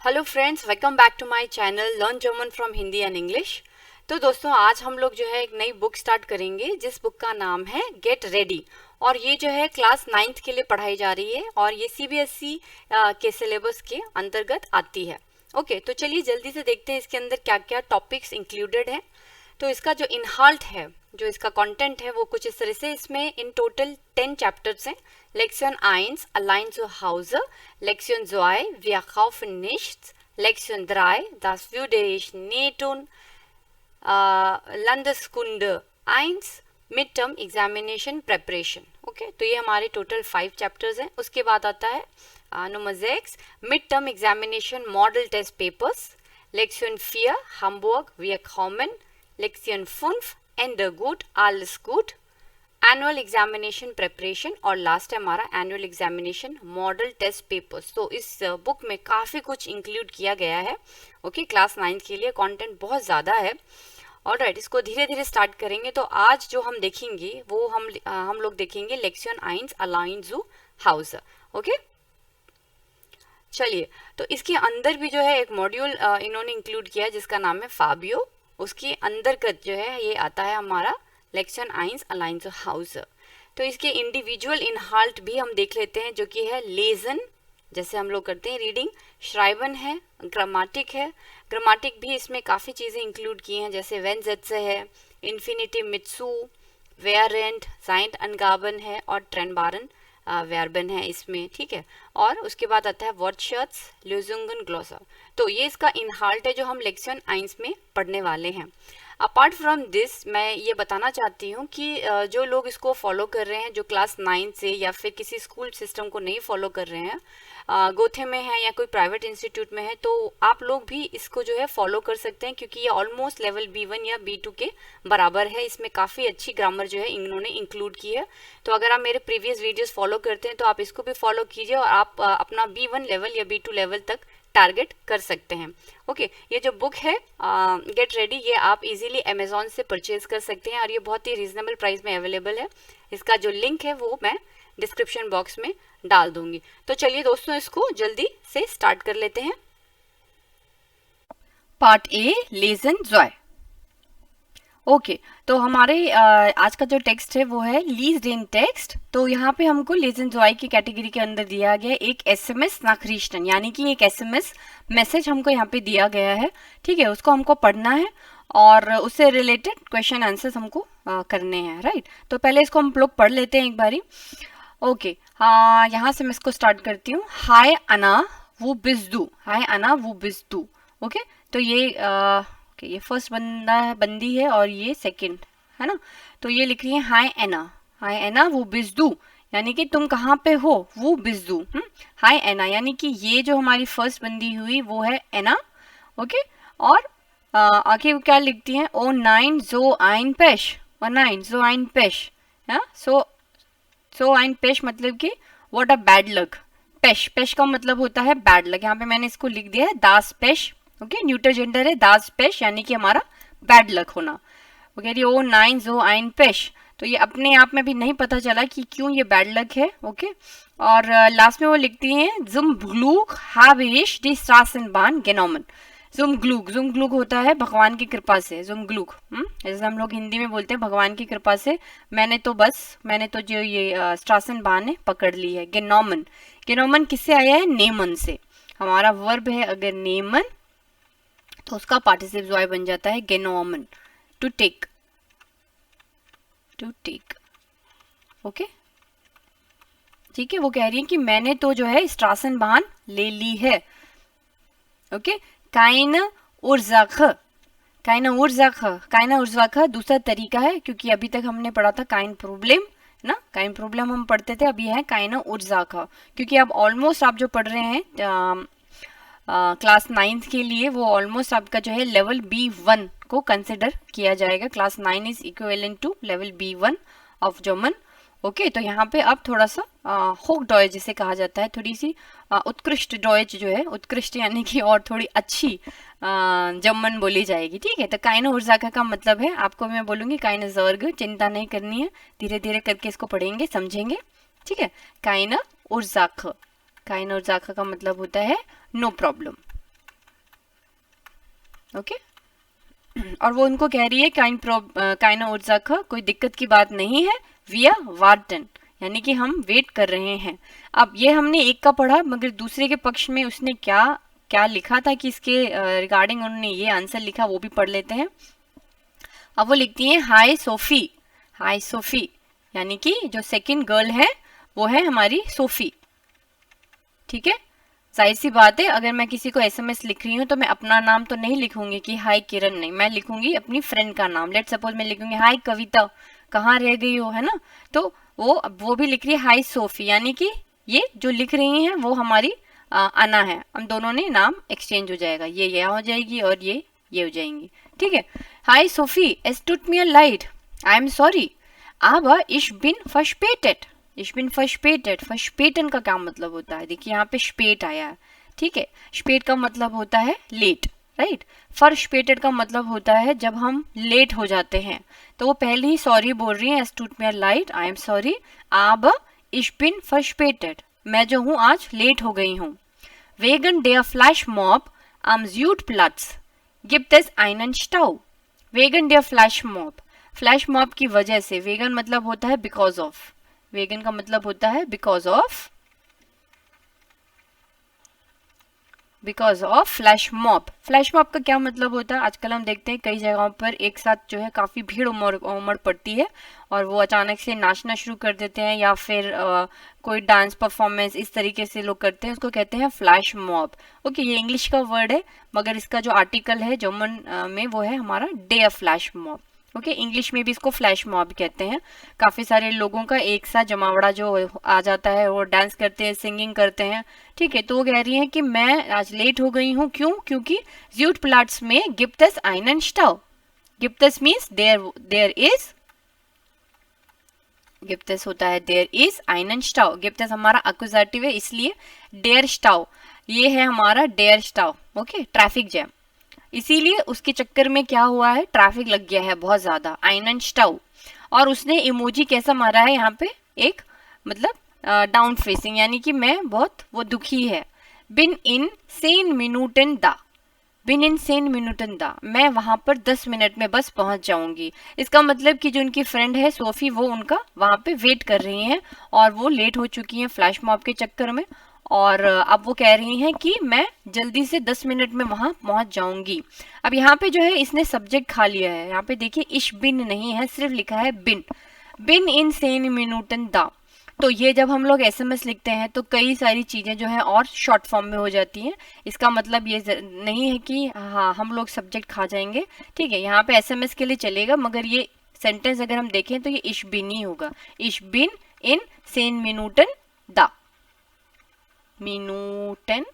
Hello friends, welcome back to my channel learn German from Hindi and English. तो दोस्तों, आज हम लोग जो है एक नई बुक स्टार्ट करेंगे जिस बुक का नाम है गेट रेडी। और ये जो है क्लास 9th के लिए पढ़ाई जा रही है और ये सीबीएसई के सिलेबस के अंतर्गत आती है। ओके, तो चलिए जल्दी से देखते हैं इसके अंदर क्या क्या टॉपिक्स इंक्लूडेड है। तो इसका जो इनहाल्ट है, जो इसका कंटेंट है, वो कुछ इस तरह से, इसमें इन टोटल 10 चैप्टर्स हैं। Lektion 1, allein zu Hause. Lektion 2, wir kaufen nichts. Lektion 3, das würde ich nie tun. Landeskunde 1, Midterm Examination Preparation. Okay, तो ये हमारे टोटल 5 चैप्टर्स हैं। उसके बाद आता है number 6, Midterm Examination Model Test Papers. Lektion 4, Hamburg, wir kommen. Lektion 5, Ende gut, alles gut. Annual examination preparation और last है हमारा annual examination model test papers. तो इस बुक में काफ़ी कुछ इंक्लूड किया गया है। ओके, क्लास 9 के लिए कंटेंट बहुत ज़्यादा है। ऑलराइट, इसको धीरे धीरे स्टार्ट करेंगे। तो आज जो हम देखेंगे वो हम लोग देखेंगे लेक्शन 1 अलाइन जू हाउस। ओके, चलिए, तो इसके अंदर भी जो है एक मॉड्यूल इन्होंने इंक्लूड किया है जिसका नाम है फाबियो। उसके अंतर्गत जो है ये आता है हमारा लेक्शन 1 अलाइन जू हाउस। तो इसके इंडिविजुअल इनहाल्ट भी हम देख लेते हैं, जो कि है लेजन, जैसे हम लोग करते हैं रीडिंग, श्राइबन है, ग्रामेटिक है। ग्रामेटिक भी इसमें काफ़ी चीज़ें इंक्लूड की हैं, जैसे वेन ज़ेट्से है, इन्फिनिटिव मित्सू, वेयरेंट, साइंट अनगाबन है और ट्रेनबारन वेरबन है इसमें। ठीक है, और उसके बाद आता है वर्डशर्ट्स, ल्यूजुंगन, ग्लोसा। तो ये इसका इनहाल्ट है जो हम लेक्शन 1 में पढ़ने वाले हैं। अपार्ट फ्रॉम दिस, मैं ये बताना चाहती हूँ कि जो लोग इसको फॉलो कर रहे हैं, जो क्लास 9 से या फिर किसी स्कूल सिस्टम को नहीं फॉलो कर रहे हैं, गोथे में है या कोई प्राइवेट इंस्टीट्यूट में है, तो आप लोग भी इसको जो है फॉलो कर सकते हैं, क्योंकि ये ऑलमोस्ट लेवल B1 या B2 के बराबर है। इसमें काफ़ी अच्छी ग्रामर जो है इन्होंने इंक्लूड की है। तो अगर आप मेरे प्रीवियस वीडियोस फॉलो करते हैं तो आप इसको भी फॉलो कीजिए और आप अपना B1 लेवल या B2 लेवल तक टारगेट कर सकते हैं। ओके, ये जो बुक है गेट रेडी, ये आप इजीली अमेजोन से परचेज कर सकते हैं और ये बहुत ही रीजनेबल प्राइस में अवेलेबल है। इसका जो लिंक है वो मैं डिस्क्रिप्शन बॉक्स में डाल दूंगी। तो चलिए दोस्तों, इसको जल्दी से स्टार्ट कर लेते हैं। Part A, lesson Joy. Okay, तो हमारे आज का जो टेक्स्ट है वो है लीज डेन टेक्स्ट। तो यहाँ पे हमको लेसन जॉय की कैटेगरी के अंदर दिया गया एक SMS नाखरिश्तन, यानी कि एक SMS मैसेज हमको यहाँ पे दिया गया है। ठीक है, उसको हमको पढ़ना है और उससे रिलेटेड क्वेश्चन आंसर्स हमको करने हैं। राइट, तो पहले इसको हम लोग पढ़ लेते हैं एक बारी। ओके, यहाँ से मैं इसको स्टार्ट करती हूँ। हाय अना वो बिजदू, हाय अना वो बिजदू। ओके, तो ये फर्स्ट बंदी है और ये सेकंड है ना। तो ये लिख रही है हाय एना वो बिजदू, यानी कि तुम कहाँ पे हो, वो बिजदू। हाय एना, यानी कि ये जो हमारी फर्स्ट बंदी हुई वो है एना। ओके, और आगे वो क्या लिखती है, ओ 9 जो आइन पेश, और 9 जो आइन पेश। सो आइन पेश मतलब कि व्हाट अ बैड लक। पेश, पेश का मतलब होता है बैड लक। यहाँ पे मैंने इसको लिख दिया है दास पेश। ओके, न्यूटर जेंडर है, दास पेश, यानी कि हमारा बैड लक होना। वो कह रही है ओ 9 जो आइन पेश। तो ये अपने आप में भी नहीं पता चला कि क्यों ये बैड लक है। ओके, और लास्ट में वो लिखती हैं जुम ग्लूक हाबिश दी स्ट्रासेनबान गेनोमन। जुम ग्लूक होता है भगवान की कृपा से। जुम ग्लूक, जैसे हम लोग हिंदी में बोलते हैं भगवान की कृपा से मैंने तो जो ये स्ट्रासेनबान है पकड़ ली है। गेनोमन, गेनोमन किससे आया है, नेमन से। हमारा वर्ब है अगर नेमन तो उसका पार्टिसिप जॉय बन जाता है गेनोमन, टू टेक। ओके, ठीक है, वो कह रही है कि मैंने तो जो है स्ट्रासेनबान ले ली है। ओके, काइन उर्जाख दूसरा तरीका है, क्योंकि अभी तक हमने पढ़ा था काइन प्रॉब्लम ना, काइन प्रॉब्लम हम पढ़ते थे, अभी है काइन उर्जाख। क्योंकि अब ऑलमोस्ट आप जो पढ़ रहे हैं क्लास 9 के लिए, वो ऑलमोस्ट आपका जो है लेवल B1 को कंसिडर किया जाएगा। Class 9 is equivalent to level B1 of German. Okay, तो यहाँ पे अब थोड़ा सा होक डॉयच जिसे कहा जाता है, थोड़ी सी उत्कृष्ट डॉयच जो है, उत्कृष्ट यानी कि और थोड़ी अच्छी जर्मन बोली जाएगी। ठीक है, तो काइनो उर्जाका का मतलब है, आपको मैं बोलूंगी काइनो जर्ग, चिंता नहीं करनी है, धीरे धीरे करके इसको पढ़ेंगे समझेंगे। ठीक है, काइनो उर्जाक का मतलब होता है नो प्रॉब्लम। ओके और वो उनको कह रही है काइना उर्जाक, कोई दिक्कत की बात नहीं है, विया वार्टन, यानी कि हम वेट कर रहे हैं। अब ये हमने एक का पढ़ा, मगर दूसरे के पक्ष में उसने क्या क्या लिखा था कि इसके रिगार्डिंग उन्होंने ये आंसर लिखा, वो भी पढ़ लेते हैं। अब वो लिखती हैं हाय सोफी, हाय सोफी, यानी कि जो सेकंड गर्ल है वो है हमारी सोफी। ठीक है, जाहिर सी बात है, अगर मैं किसी को एसएमएस लिख रही हूँ तो मैं अपना नाम तो नहीं लिखूंगी कि हाय किरण, नहीं, मैं लिखूंगी अपनी फ्रेंड का नाम। लेट सपोज मैं लिखूंगी हाय कविता, कहाँ रह गई हो, है ना, तो वो भी लिख रही है हाय सोफी, यानी कि ये जो लिख रही हैं वो हमारी अना है। हम दोनों ने नाम एक्सचेंज हो जाएगा, ये यहाँ हो जाएगी और ये हो जाएंगी। ठीक है, hi Sophie, es tut mir leid, I am sorry, aber ich bin verspätet। ich bin verspätet, verspäten का क्या मतलब होता है, देखिए यहाँ पे स्पेट आया है। ठीक है, स्पेट का मतलब होता है लेट, राइट। verspätet का मतलब होता है जब हम लेट हो जाते हैं। तो वो पहले ही सॉरी बोल रही है, es tut mir leid, I am sorry, aber ich bin verspätet, मैं जो हूँ आज लेट हो गई हूँ। wegen der Flashmob am Südplatz gibt es einen Stau। wegen der Flashmob, flash mob की वजह से, वेगन मतलब होता है बिकॉज ऑफ, वेगन का मतलब होता है because of, because of flash mob. Flash mob का क्या मतलब होता है, आजकल हम देखते हैं कई जगहों पर एक साथ जो है काफी भीड़ उमड़ पड़ती है और वो अचानक से नाचना शुरू कर देते हैं, या फिर कोई डांस परफॉर्मेंस इस तरीके से लोग करते हैं, उसको कहते हैं फ्लैश मॉब। ओके, ये इंग्लिश का वर्ड है, मगर इसका जो आर्टिकल है जर्मन में वो है हमारा day flash mob. Okay, English में भी इसको फ्लैश मॉब कहते हैं। काफी सारे लोगों का एक साथ जमावड़ा जो आ जाता है, वो डांस करते हैं, सिंगिंग करते हैं। ठीक है, तो वो कह रही हैं कि मैं आज लेट हो गई हूँ, क्यों, क्योंकि ज़्यूटप्लाट्स में gibt es einen Stau। gibt es means there is, gibt es होता है there is einen Stau। gibt es हमारा अक्यूजेटिव है, इसलिए der Stau, ये है हमारा der Stau। Okay, traffic jam, इसीलिए उसके चक्कर में क्या हुआ है, ट्रैफिक लग गया है बहुत ज्यादा, einen Stau। और उसने इमोजी कैसा मारा है यहाँ पे, एक मतलब डाउन फेसिंग, यानी कि मैं बहुत वो दुखी है। bin in 10 Minuten da, bin in 10 Minuten da, मैं वहां पर 10 मिनट में बस पहुंच जाऊंगी। इसका मतलब कि जो उनकी फ्रेंड है सोफी, वो उनका वहां पे वेट कर रही हैं और वो लेट हो चुकी हैं फ्लैश मॉब के चक्कर में, और अब वो कह रही हैं कि मैं जल्दी से 10 मिनट में वहां पहुंच जाऊंगी। अब यहाँ पे जो है इसने सब्जेक्ट खा लिया है, यहाँ पे देखिए इश बिन नहीं है, सिर्फ लिखा है बिन, बिन इन 10 Minuten da। तो ये जब हम लोग एसएमएस लिखते हैं तो कई सारी चीजें जो है और शॉर्ट फॉर्म में हो जाती हैं। इसका मतलब ये नहीं है कि हाँ हम लोग सब्जेक्ट खा जाएंगे। ठीक है, यहाँ पे एसएमएस के लिए चलेगा, मगर ये सेंटेंस अगर हम देखें तो ये इश बिन ही होगा, इश बिन इन 10 Minuten da। Minuten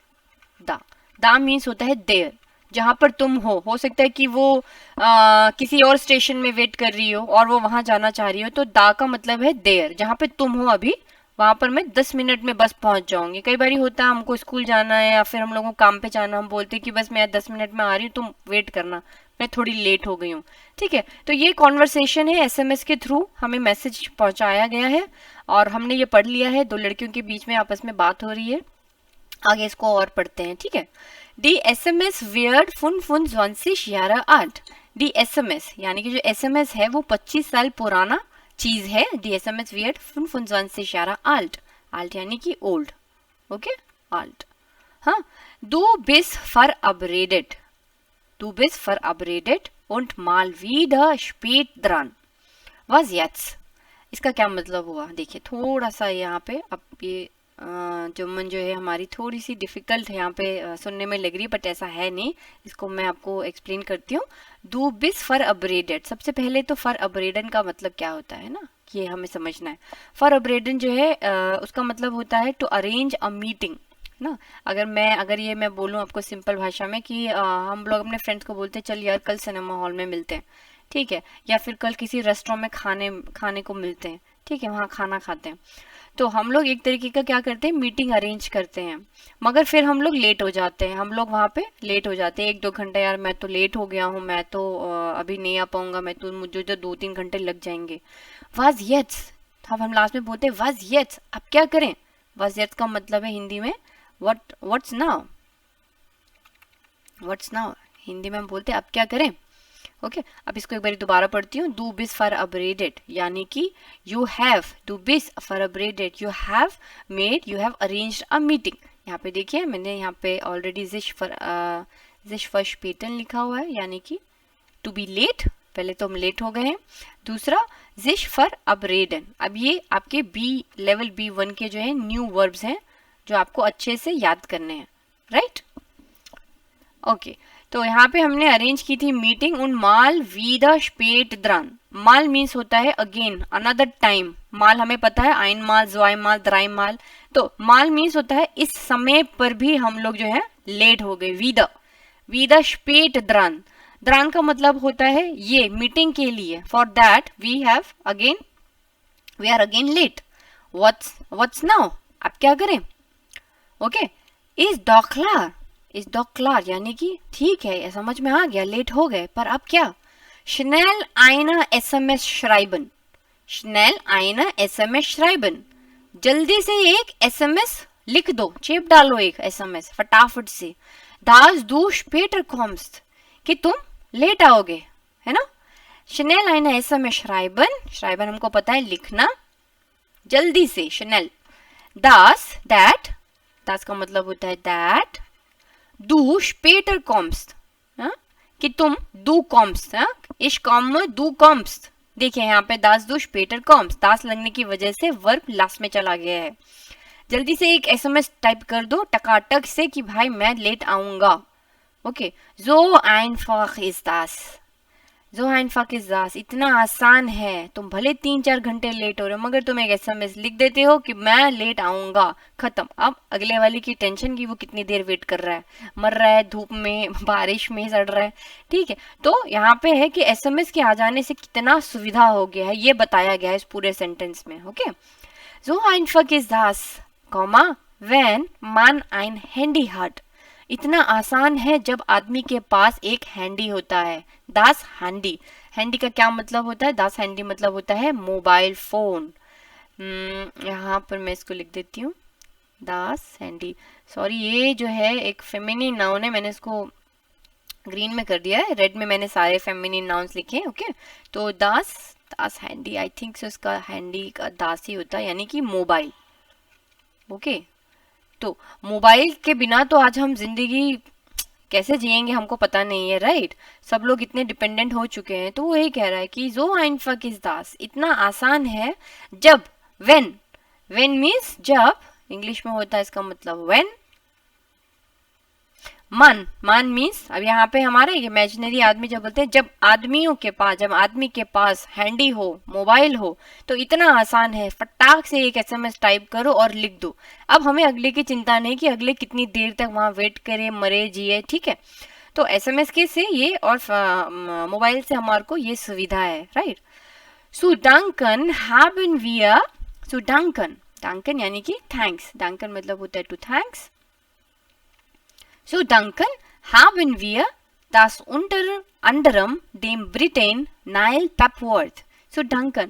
da, da means होता है देयर, जहां पर तुम हो सकता है कि वो किसी और स्टेशन में वेट कर रही हो और वो वहां जाना चाह रही हो, तो दा का मतलब है देयर, जहां पे तुम हो अभी वहां पर मैं 10 मिनट में बस पहुंच जाऊंगी। कई बार होता है हमको स्कूल जाना है या फिर हम लोगों को काम पे जाना, हम बोलते हैं कि बस मैं 10 मिनट में आ रही हूँ, तुम वेट करना, मैं थोड़ी लेट हो गई हूँ। ठीक है, तो ये कॉन्वर्सेशन है, एसएमएस के थ्रू हमें मैसेज पहुंचाया गया है और हमने ये पढ़ लिया है, दो लड़कियों के बीच में आपस में बात हो रही है। आगे इसको और पढ़ते हैं। ठीक है, D SMS wird 25 Jahre alt। D SMS यानी कि जो SMS है वो 25 साल पुराना चीज है। D SMS wird 25 Jahre alt, alt यानी कि ओल्ड। Okay, alt। हाँ, du bist verabredet, du bist verabredet und mal wieder spät dran, was jetzt। इसका क्या मतलब हुआ, देखिए थोड़ा सा यहाँ पे, अब ये जर्मन जो है हमारी थोड़ी सी डिफिकल्ट है यहाँ पे सुनने में लग रही है, बट ऐसा है नहीं, इसको मैं आपको एक्सप्लेन करती हूँ। दू बिस फॉर अपग्रेडेड, सबसे पहले तो फॉर अपग्रेडन का मतलब क्या होता है ना, ये हमें समझना है। फॉर अपग्रेडन जो है उसका मतलब होता है टू अरेंज अ मीटिंग ना। अगर ये मैं बोलूँ आपको सिंपल भाषा में कि हम लोग अपने फ्रेंड्स को बोलते हैं चल यार कल सिनेमा हॉल में मिलते हैं, ठीक है, या फिर कल किसी रेस्टोरेंट में खाने को मिलते हैं, ठीक है, वहाँ खाना खाते हैं। तो हम लोग एक तरीके का क्या करते हैं, मीटिंग अरेंज करते हैं, मगर फिर हम लोग लेट हो जाते हैं, हम लोग वहाँ पे लेट हो जाते हैं 1-2 घंटे, यार मैं तो लेट हो गया हूँ, मैं तो अभी नहीं आ पाऊंगा, मुझे तो 2-3 घंटे लग जाएंगे। वाज येट्स, अब हम लास्ट में बोलते हैं वाज येट्स, अब क्या करें। वाज येट्स का मतलब है हिंदी में what's now, what's now, Hindi में हम बोलते हैं अब क्या करें। ओके अब इसको एक बार दोबारा पढ़ती हूँ। डू बिस फॉर अपग्रेडेड यानी कि यू हैव, डू बिस for upgraded you have made, you have arranged a meeting. यहाँ पे देखिए मैंने यहाँ पे ऑलरेडी जिश फॉर स्पेटन लिखा हुआ है यानी कि टू बी लेट, पहले तो हम लेट हो गए हैं। दूसरा जिश फॉर अपग्रेडन, अब ये आपके बी लेवल B1 के जो है न्यू वर्ब्स हैं जो आपको अच्छे से याद करने हैं, राइट। ओके तो यहाँ पे हमने अरेंज की थी मीटिंग उन माल वीदा स्पेट द्रान। माल मीन्स होता है अगेन अनदर टाइम, माल हमें पता है आइन माल, ज्वाई माल, द्राई माल, तो माल मीन्स होता है इस समय पर भी हम लोग जो है लेट हो गए। वीदा स्पेट द्रान, द्रान का मतलब होता है ये मीटिंग के लिए, for that we are again late. What's now, अब क्या करें। ओके इज डॉक्लार यानी कि ठीक है समझ में आ गया, लेट हो गए, पर अब क्या। स्नेल आइना SMS श्राइबन, स्नेल आइना SMS श्राइबन, जल्दी से एक SMS लिख दो, चेप डालो एक SMS फटाफट से। दास दू स्पेटर कॉम्स्ट, कि तुम लेट आओगे, है ना। स्नेल आइना SMS श्राइबन, श्राइबन हमको पता है लिखना, जल्दी से स्नेल। दास दैट, दास का मतलब होता है दैट, दू स्पेटर कॉम्स्ट, कि तुम दू कॉम्स्ट, इस कॉम में दू कॉम्स्ट। देखिए यहाँ पे दास दू स्पेटर कॉम्स्ट, दास लगने की वजह से वर्ब लास्ट में चला गया है। जल्दी से एक SMS टाइप कर दो टकाटक से कि भाई मैं लेट आऊंगा। ओके जो आइनफाक इज दास, जो आइनफाक इज दास, इतना आसान है, तुम भले 3-4 घंटे लेट हो रहे हो मगर तुम एक SMS लिख देते हो कि मैं लेट आऊंगा, खत्म। अब अगले वाले की टेंशन की वो कितनी देर वेट कर रहा है, मर रहा है धूप में, बारिश में सड़ रहा है, ठीक है। तो यहाँ पे है कि SMS के आ जाने से कितना सुविधा हो गया है ये बताया गया है इस पूरे सेंटेंस में। ओके जो आइनफाक इज दास कॉमा व्हेन मान आइन हैंडी हार्ट, इतना आसान है जब आदमी के पास एक हैंडी होता है। दास हैंडी, हैंडी का क्या मतलब होता है, दास हैंडी मतलब होता है मोबाइल फोन। यहाँ पर मैं इसको लिख देती हूँ दास हैंडी, सॉरी ये जो है एक फेमिनिन नाउन है, मैंने इसको ग्रीन में कर दिया है, रेड में मैंने सारे फेमिनिन नाउन्स लिखे हैं। ओके तो दास हैंडी, आई थिंक सो इसका हैंडी का दास ही होता है यानी कि मोबाइल। ओके तो मोबाइल के बिना तो आज हम जिंदगी कैसे जिएंगे हमको पता नहीं है, राइट। सब लोग इतने डिपेंडेंट हो चुके हैं। तो वो यही कह रहा है कि जो आइनफक इज दास, इतना आसान है जब, व्हेन मीन्स जब, इंग्लिश में होता है इसका मतलब व्हेन। मान मीन्स, अब यहाँ पे हमारे इमेजिनरी आदमी जब बोलते हैं जब आदमी के पास हैंडी हो, मोबाइल हो, तो इतना आसान है फटाक से एक SMS टाइप करो और लिख दो। अब हमें अगले की चिंता नहीं कि अगले कितनी देर तक वहां वेट करे, मरे जिए, ठीक है। तो SMS के से ये और मोबाइल से हमारे को ये सुविधा है, राइट। सो डंकन हैवन विया, सो डंकन यानी कि थैंक्स, डंकन मतलब होता है to thanks. So Duncan haben wir das unter anderem dem Britain Nile Pepworth. So Duncan,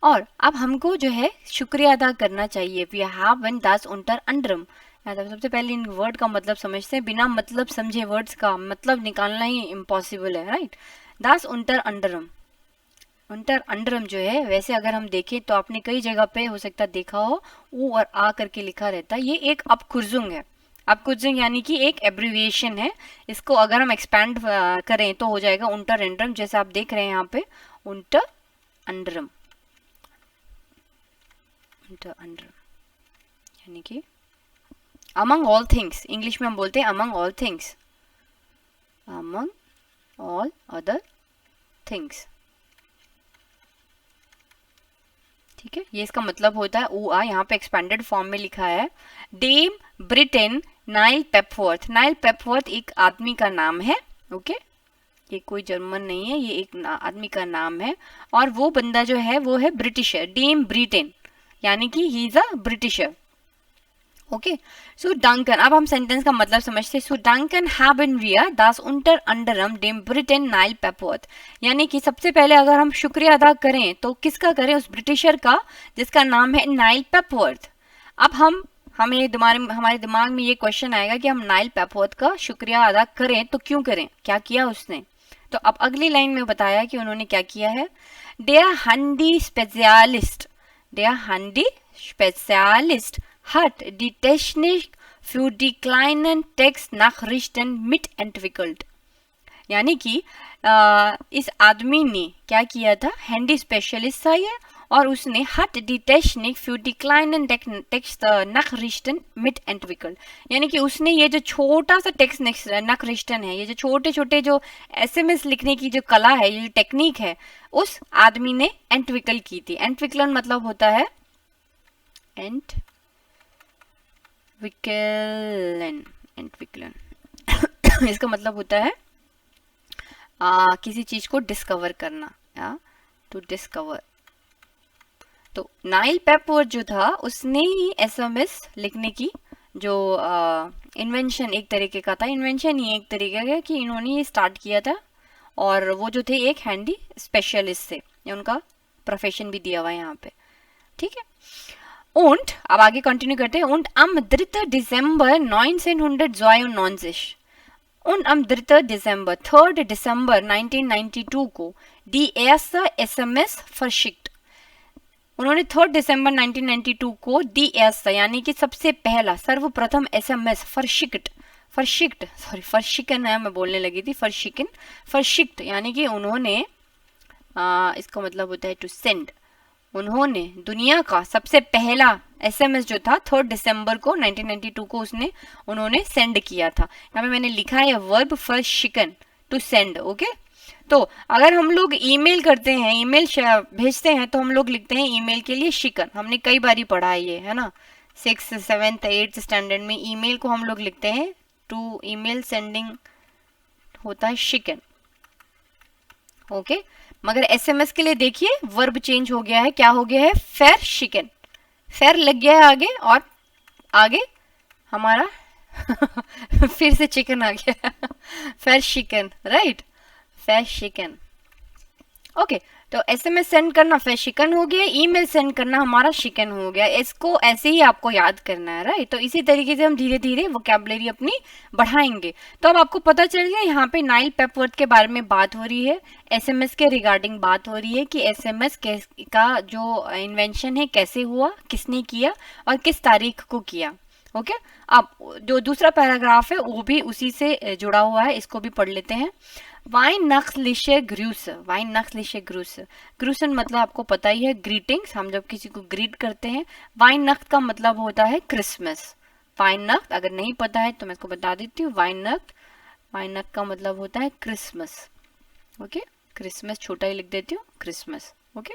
और अब हमको जो है शुक्रिया अदा करना चाहिए। We haben das unter anderem, सबसे पहले इन वर्ड का मतलब समझते हैं, बिना मतलब समझे वर्ड्स का मतलब निकालना ही इम्पॉसिबल है, राइट। das unter anderem, अंटर अंडरम जो है, वैसे अगर हम देखें तो आपने कई जगह पे हो सकता देखा हो ऊ और आ करके लिखा रहता है, ये एक अपखुर्जुंग है। अपखुर्जुंग यानी कि एक एब्रिविएशन है, इसको अगर हम एक्सपैंड करें तो हो जाएगा उंटर अंडरम, जैसे आप देख रहे हैं यहाँ पे उंटर अंडरम, यानी कि अमंग ऑल थिंग्स, इंग्लिश में हम बोलते हैं among all things, among all other things, ठीक है। ये इसका मतलब होता है ऊ आ, यहाँ पे एक्सपेंडेड फॉर्म में लिखा है। डेम ब्रिटेन नाइल पेपवर्थ, नाइल पेपवर्थ एक आदमी का नाम है, ओके, ये कोई जर्मन नहीं है, ये एक आदमी का नाम है, और वो बंदा जो है वो है ब्रिटिशर, डेम ब्रिटेन यानी कि he is a britisher, okay. So Duncan, अब हम सेंटेंस का मतलब समझते हैं। सो Duncan haben wir das unter anderem dem Britain Nile Pepworth, यानी कि सबसे पहले अगर हम शुक्रिया अदा करें तो किसका करें, उस ब्रिटिशर का जिसका नाम है नाइल पेपवर्थ। अब हम हमारे दिमाग में ये क्वेश्चन आएगा कि हम नाइल पेपवर्थ का शुक्रिया अदा करें तो क्यों करें, क्या किया उसने। तो अब अगली लाइन में बताया कि उन्होंने क्या किया है। Der Handy Spezialist hat die Technik für die kleinen Textnachrichten mitentwickelt। यानी कि इस आदमी ने क्या किया था, हैंडी स्पेशलिस्ट था ये, और उसने हट दी technique für die kleinen Textnachrichten mitentwickelt, यानी कि उसने ये जो छोटा सा टेक्स्ट नखरिश्तन है, ये जो छोटे छोटे जो एसएमएस लिखने की जो कला है, ये जो टेक्निक है, उस आदमी ने एंटविकल की थी। एंटविकलन मतलब होता है एंटविकलन इसका मतलब होता है किसी चीज को डिस्कवर करना, या टू डिस्कवर। तो नाइल पेपवर्थ जो था उसने ही एसएमएस लिखने की जो इन्वेंशन एक तरीके का था, इन्वेंशन ही एक तरीके का कि इन्होंने ये स्टार्ट किया था, और वो जो थे एक हैंडी स्पेशलिस्ट थे, उनका प्रोफेशन भी दिया हुआ है यहाँ पे, ठीक है। Und अब आगे कंटिन्यू करते हैं। Und am 3. Dezember 1992 und am 3. Dezember 1992 को die erste SMS verschickt। उन्होंने 3 दिसंबर 1992 को दी erste यानी कि सबसे पहला सर्वप्रथम SMS फर्शिकन है, मैं बोलने लगी थी फर्शिक्ट यानी कि उन्होंने इसका मतलब होता है टू सेंड। उन्होंने दुनिया का सबसे पहला एसएमएस जो था 3 दिसंबर को 1992 को उन्होंने सेंड किया था। यहाँ पे मैंने लिखा है वर्ब फर्शिकन टू सेंड, ओके। तो अगर हम लोग ईमेल करते हैं, ईमेल भेजते हैं, तो हम लोग लिखते हैं ईमेल के लिए शिकन। हमने कई बार पढ़ा है ना 6th 7th 8th स्टैंडर्ड में ईमेल को हम लोग लिखते हैं टू ईमेल सेंडिंग होता है शिकन, ओके। मगर एसएमएस के लिए देखिए वर्ब चेंज हो गया है, क्या हो गया है, फेर शिकन, फेर लग गया है आगे, और आगे हमारा फिर से चिकन आ गया फेर शिकन, राइट, फेर शिकन, ओके। तो एसएमएस सेंड करना फेर शिकन हो गया, ईमेल सेंड करना हमारा शिकन हो गया। इसको ऐसे ही आपको याद करना है, राइट। तो इसी तरीके से हम धीरे धीरे वोकैबुलरी अपनी बढ़ाएंगे। तो अब आपको पता चल गया यहाँ पे नाइल पेपवर्थ के बारे में बात हो रही है, एसएमएस के रिगार्डिंग बात हो रही है कि एसएमएस का जो इन्वेंशन है कैसे हुआ, किसने किया और किस तारीख को किया, ओके। अब जो दूसरा पैराग्राफ है वो भी उसी से जुड़ा हुआ है, इसको भी पढ़ लेते हैं। Weihnachtliche Grüße, Weihnachtliche Grüße, ग्रूसन मतलब आपको पता ही है ग्रीटिंग्स, हम जब किसी को ग्रीट करते हैं। वाइनक्ट का मतलब होता है क्रिसमस। वाइनक्ट अगर नहीं पता है तो मैं इसको बता देती हूँ। वाइनक्ट का मतलब होता है क्रिसमस, ओके। क्रिसमस छोटा ही लिख देती हूँ, क्रिसमस, ओके।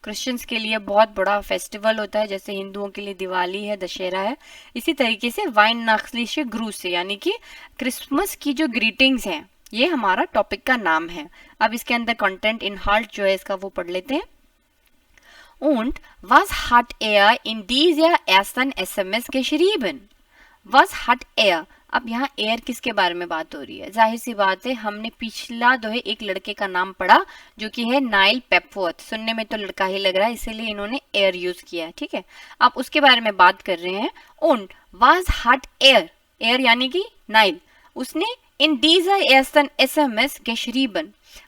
क्रिश्चियंस के लिए बहुत बड़ा फेस्टिवल होता है, जैसे हिंदुओं के लिए दिवाली है, दशहरा है, इसी तरीके से वाइनक्टलिशे ग्रूस यानी कि क्रिसमस की जो ग्रीटिंग्स हैं, ये हमारा टॉपिक का नाम है। अब इसके अंदर कंटेंट इनहाल्ट जो है इसका वो पढ़ लेते हैं। Und was hat er in dieser ersten SMS geschrieben? Was hat er? अब यहाँ एयर किसके बारे में बात हो रही है, जाहिर सी बात है हमने पिछला जो है एक लड़के का नाम पढ़ा जो कि है नाइल पेपवर्थ। सुनने में तो लड़का ही लग रहा है, इसीलिए इन्होंने एयर यूज किया है, ठीक है। आप उसके बारे में बात कर रहे हैं। Und was hat er? Air यानी कि नाइल, उसने इन dieser ersten SMS geschrieben,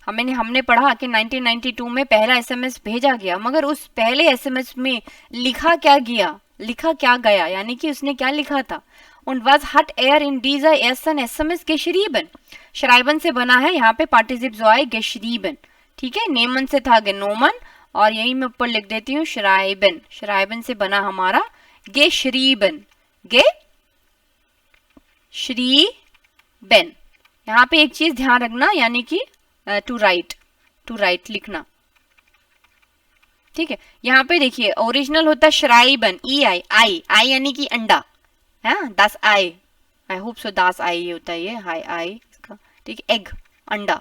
हमने पढ़ा कि 1992 में पहला एसएमएस भेजा गया, मगर उस पहले एसएमएस में लिखा क्या गया, यानी कि उसने क्या लिखा था। Und was hat er in dieser ersten SMS geschrieben? schreiben से बना है यहाँ पे पार्टिसिप ज़ॉय geschrieben, ठीक है। नेमन से था genomen, और यही मैं ऊपर लिख देती हूँ schreiben से बना हमारा geschrieben। यहाँ पे एक चीज ध्यान रखना, यानी कि टू राइट लिखना, ठीक है। यहाँ पे देखिए ओरिजिनल होता है श्राइबन, आई यानी कि अंडा, है दास आई होप सो दास आई होता है ये, हाई आई इसका, ठीक है। एग अंडा,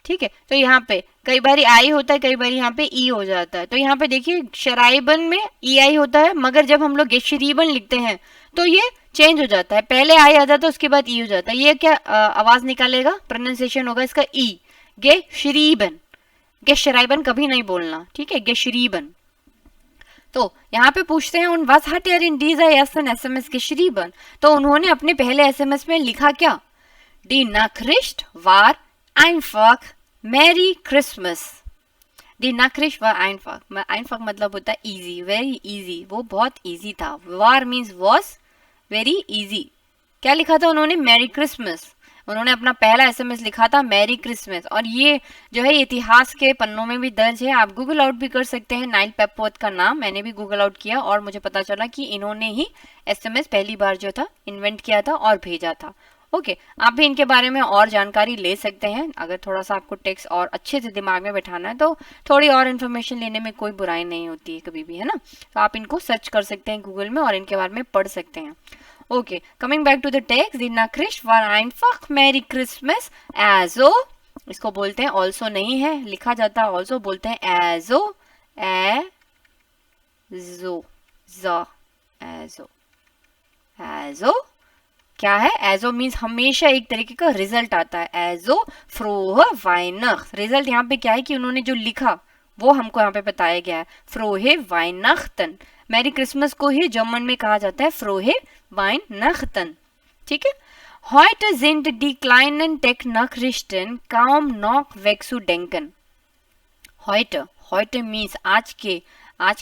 ठीक है। तो यहाँ पे कई बार आई होता है, कई बार यहाँ पे ई हो जाता है। तो यहाँ पे देखिए शराइबन में ई आई होता है, मगर जब हम लोग गेशरीबन लिखते हैं तो ये चेंज हो जाता है, पहले आई आ जाता है उसके बाद ई हो जाता है। ये क्या आवाज निकालेगा, प्रोनाउंसिएशन होगा इसका ई, गेशरीबन कभी नहीं बोलना, ठीक है, गेशरीबन। तो यहाँ पे पूछते हैं उन was hat er in dieser ersten SMS geschrieben, तो उन्होंने अपने पहले SMS में लिखा क्या? Die Nachricht war einfach Merry Christmas. Die Nachricht war einfach. einfach मतलब होता है easy, very easy. वो बहुत easy था. War means was very easy. क्या लिखा था उन्होंने? Merry Christmas. उन्होंने अपना पहला एसएमएस लिखा था मैरी क्रिसमस, और ये जो है इतिहास के पन्नों में भी दर्ज है. आप गूगल आउट भी कर सकते हैं नाइल पेपवर्थ का नाम. मैंने भी गूगल आउट किया और मुझे पता चला कि इन्होंने ही एसएमएस पहली बार जो था इन्वेंट किया था और भेजा था. ओके, आप भी इनके बारे में और जानकारी ले सकते हैं. अगर थोड़ा सा आपको टेक्स्ट और अच्छे से दिमाग में बैठाना है तो थोड़ी और इन्फॉर्मेशन लेने में कोई बुराई नहीं होती है कभी भी, है ना. तो आप इनको सर्च कर सकते हैं गूगल में और इनके बारे में पढ़ सकते हैं. Okay, coming back to the text, die Nachricht war einfach Merry Christmas. Also, इसको बोलते हैं also नहीं है, लिखा जाता है also, बोलते हैं also, also क्या है? also means हमेशा एक तरीके का रिजल्ट आता है. also frohe Weihnacht. रिजल्ट यहाँ पे क्या है कि उन्होंने जो लिखा वो हमको यहाँ पे बताया गया है. frohe Weihnachten. मैरी क्रिसमस को ही जर्मन में कहा जाता है फ्रोहे वाइननाchten. ठीक है. Heute sind die kleinen Tech-Nachrichten kaum noch wegzudenken. heute means आज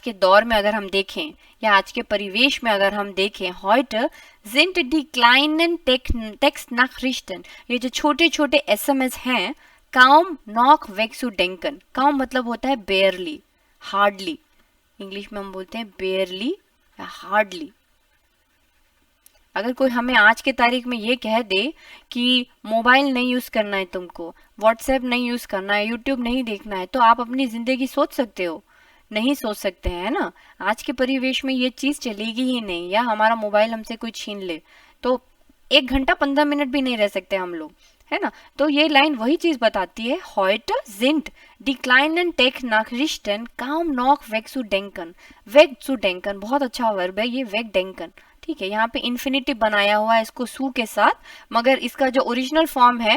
के दौर में अगर हम देखें या आज के परिवेश में अगर हम देखें, heute sind die kleinen Text-Nachrichten, ये जो छोटे छोटे एसएमएस हैं, kaum noch wegzudenken. kaum मतलब होता है barely, hardly. इंग्लिश में हम बोलते हैं बेयरली या हार्डली. अगर कोई हमें आज के तारीख में ये कह दे कि मोबाइल नहीं यूज करना है, तुमको व्हाट्सएप नहीं यूज करना है, यूट्यूब नहीं देखना है, तो आप अपनी जिंदगी सोच सकते हो? नहीं सोच सकते हैं, है ना. आज के परिवेश में ये चीज चलेगी ही नहीं. या हमारा मोबाइल हमसे कोई छीन ले तो 1 घंटा 15 मिनट भी नहीं रह सकते हम लोग, है ना. तो ये लाइन वही चीज बताती है. heute sind die kleinen Tech-Nachrichten kaum noch wegzudenken. wegzudenken बहुत अच्छा वर्ब है ये, wegdenken. ठीक है, यहाँ पे इन्फिनिटिव बनाया हुआ है इसको सू के साथ, मगर इसका जो ओरिजिनल फॉर्म है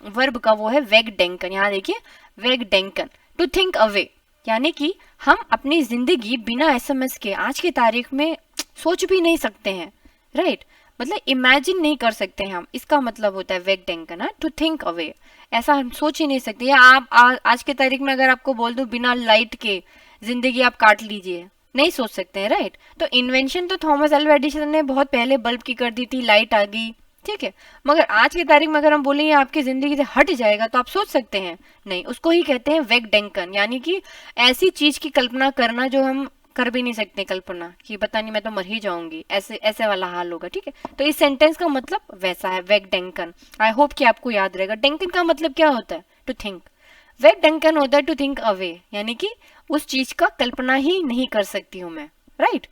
वर्ब का वो है wegdenken. यहाँ देखिए wegdenken, to think away, यानी कि हम अपनी जिंदगी बिना एसएमएस के आज की तारीख में सोच भी नहीं सकते हैं. राइट, मतलब इमेजिन नहीं कर सकते हैं हम. इसका मतलब होता है wegdenken, टू थिंक अवे. ऐसा हम सोच ही नहीं सकते. या आप आज के तारीख में अगर आपको बोल दूं बिना लाइट के जिंदगी आप काट लीजिए, नहीं सोच सकते हैं. राइट. तो इन्वेंशन तो थॉमस अल्वा एडिसन ने बहुत पहले बल्ब की कर दी थी, लाइट आ गई. ठीक है, मगर आज की तारीख में अगर हम बोलेंगे आपकी जिंदगी से हट जाएगा तो आप सोच सकते हैं? नहीं. उसको ही कहते हैं wegdenken, यानी कि ऐसी चीज की कल्पना करना जो हम कर भी नहीं सकते कल्पना, कि पता नहीं मैं तो मर ही जाऊंगी, ऐसे वाला हाल होगा. ठीक है, तो इस सेंटेंस का मतलब वैसा है wegdenken. आई होप कि आपको याद रहेगा. डेंकन का मतलब क्या होता है? To think. wegdenken होता है टू थिंक अवे, यानी कि उस चीज का कल्पना ही नहीं कर सकती हूँ मैं. राइट.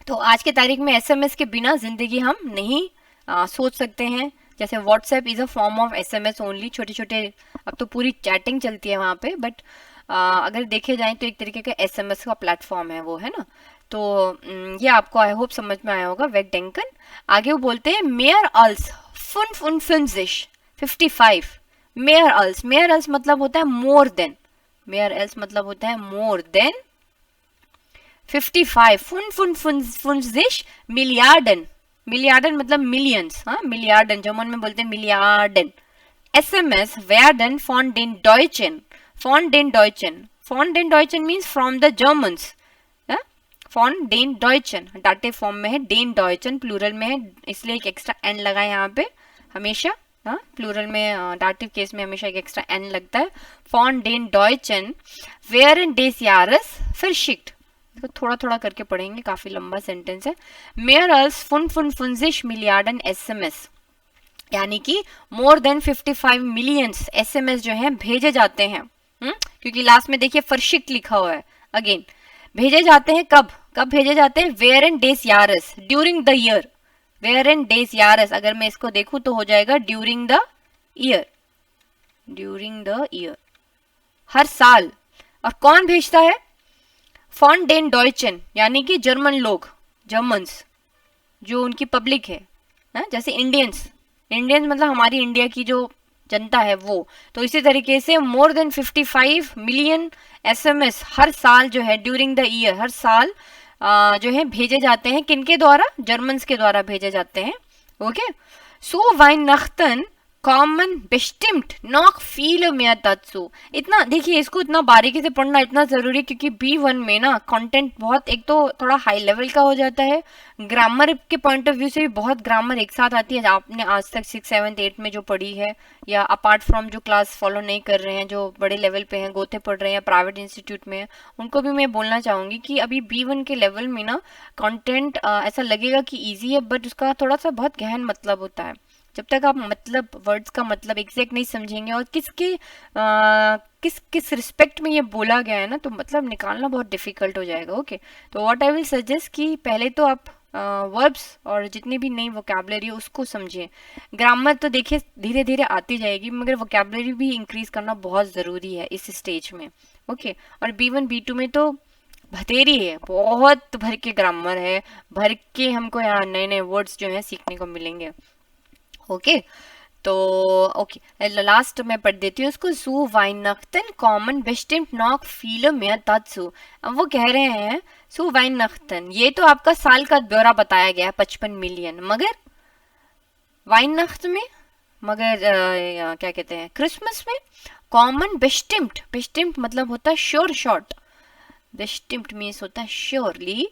तो आज के तारीख में एसएमएस के बिना जिंदगी हम नहीं सोच सकते हैं. जैसे WhatsApp is a form of SMS only. छोटे छोटे अब तो पूरी चैटिंग चलती है वहां पे, बट अगर देखे जाए तो एक तरीके का एसएमएस का प्लेटफॉर्म है वो, है ना. तो ये आपको आई होप समझ में आया होगा wegdenken. आगे वो बोलते हैं mehr als 55 55. mehr als मतलब होता है मोर देन. mehr als मतलब होता है मोर देन 55. 55 मिलियार्डन. मिलियार्डन मतलब मिलियंस. हाँ, मिलियार्डन जर्मन में बोलते हैं मिलियार्डन. SMS werden von den Deutschen. von den Deutschen means from the Germans. von den Deutschen डाटे फॉर्म में है, den Deutschen प्लूरल में है, इसलिए एक एक्स्ट्रा एन लगा है यहाँ पे हमेशा. प्लूरल में डाटिव केस में हमेशा एक एक्स्ट्रा एन लगता है. von den Deutschen während des Jahres verschickt. इसको थोड़ा थोड़ा करके पढ़ेंगे, काफी लंबा सेंटेंस है. mehr als 55 Milliarden SMS, यानी कि मोर देन 55 मिलियंस एसएमएस जो हैं भेजे जाते हैं. क्योंकि लास्ट में देखिए फर्शिक लिखा हुआ है. अगेन भेजे जाते हैं कब भेजे जाते हैं? वेयर एंड डेज यारस, ड्यूरिंग द ईयर. वेयर एंड डेज यारस अगर मैं इसको देखूं तो हो जाएगा during the year. During the year, हर साल. और कौन भेजता है? फॉन डेन डॉयचन, यानी कि जर्मन लोग, जर्मन्स जो उनकी पब्लिक है. जैसे इंडियंस मतलब हमारी इंडिया की जो जनता है वो। तो इसी तरीके से मोर देन 55 मिलियन SMS हर साल जो है ड्यूरिंग द ईयर, हर साल जो है भेजे जाते हैं, किनके द्वारा? जर्मन्स के द्वारा भेजे जाते हैं। ओके, सो वाइनख्तन कॉमन बेस्टिम्ड नॉक फील में दात्सु। इतना देखिए, इसको इतना बारीकी से पढ़ना इतना जरूरी है क्योंकि B1 में ना कंटेंट बहुत, एक तो थोड़ा हाई लेवल का हो जाता है, ग्रामर के पॉइंट ऑफ व्यू से भी बहुत ग्रामर एक साथ आती है, आपने आज तक 6, 7, 8 में जो पढ़ी है, या अपार्ट फ्रॉम जो क्लास फॉलो नहीं कर रहे हैं, जो बड़े लेवल पे हैं, गोते पढ़ रहे हैं या प्राइवेट इंस्टीट्यूट में हैं, उनको भी मैं बोलना चाहूंगी कि अभी B1 के लेवल में ना कंटेंट ऐसा लगेगा कि ईजी है, बट उसका थोड़ा सा बहुत गहन मतलब होता है। जब तक आप मतलब वर्ड्स का मतलब एग्जैक्ट नहीं समझेंगे और किस रिस्पेक्ट में ये बोला गया है ना, तो मतलब निकालना बहुत डिफिकल्ट हो जाएगा। ओके, तो व्हाट आई विल सजेस्ट कि पहले तो आप वर्ब्स और जितनी भी नई वोकैबुलरी है उसको समझें। ग्रामर तो देखिए धीरे धीरे आती जाएगी, मगर वोकैबुलरी भी इंक्रीज करना बहुत ज़रूरी है इस स्टेज में। ओके, और B1 B2 में तो भतेरी है, बहुत भर के ग्रामर है, भर के हमको यहाँ नए नए वर्ड्स जो है सीखने को मिलेंगे। ओके, तो ओके लास्ट मैं पढ़ देती हूँ उसको। सू वाइनख्तन कॉमन बेस्टिम्ड नॉक फील में दात्सु। अब वो कह रहे हैं सू वाइनख्तन, ये तो आपका साल का ब्यौरा बताया गया है 55 मिलियन, मगर वाइनख्त में, मगर क्या कहते हैं, क्रिसमस में कॉमन बेस्टिम्ड, बेस्टिम्ड मतलब होता है श्योर शॉर्ट, बेस्टिम्ड मीन्स होता है surely,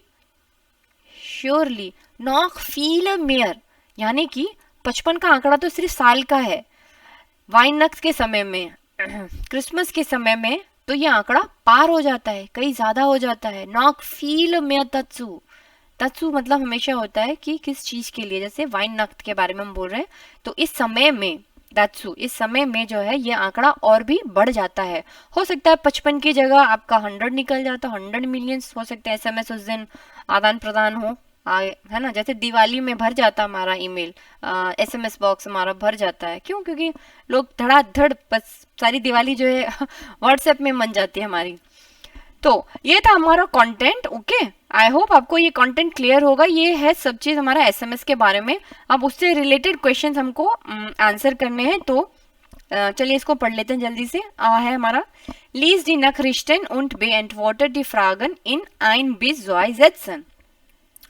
surely knock feel mayor, यानी कि 55 का आंकड़ा तो सिर्फ साल का है, वाइनक्स के समय में क्रिसमस के समय में तो ये आंकड़ा पार हो जाता है, कई ज्यादा हो जाता है। नॉक फील में तत्सु, तत्सु मतलब हमेशा होता है कि किस चीज के लिए, जैसे वाइन नक्त के बारे में हम बोल रहे हैं, तो इस समय में दात्सु, इस समय में जो है ये आंकड़ा और भी बढ़ जाता है। हो सकता है 55 की जगह आपका 100 निकल जाता, 100 मिलियंस हो सकता है SMS उस दिन आदान प्रदान हो, है ना। जैसे दिवाली में भर जाता हमारा ईमेल, SMS बॉक्स हमारा भर जाता है, क्यों? क्योंकि लोग धड़ाधड़ बस सारी दिवाली जो है व्हाट्सएप में मन जाती है हमारी। तो ये था हमारा कंटेंट। ओके, आई होप आपको ये कंटेंट क्लियर होगा। ये है सब चीज हमारा SMS के बारे में। अब उससे रिलेटेड क्वेश्चंस हमको आंसर करने हैं, तो चलिए इसको पढ़ लेते हैं जल्दी से। है हमारा लीज डी नखरिश्टन und beantwortet die Fragen in ein bis zwei Sätzen।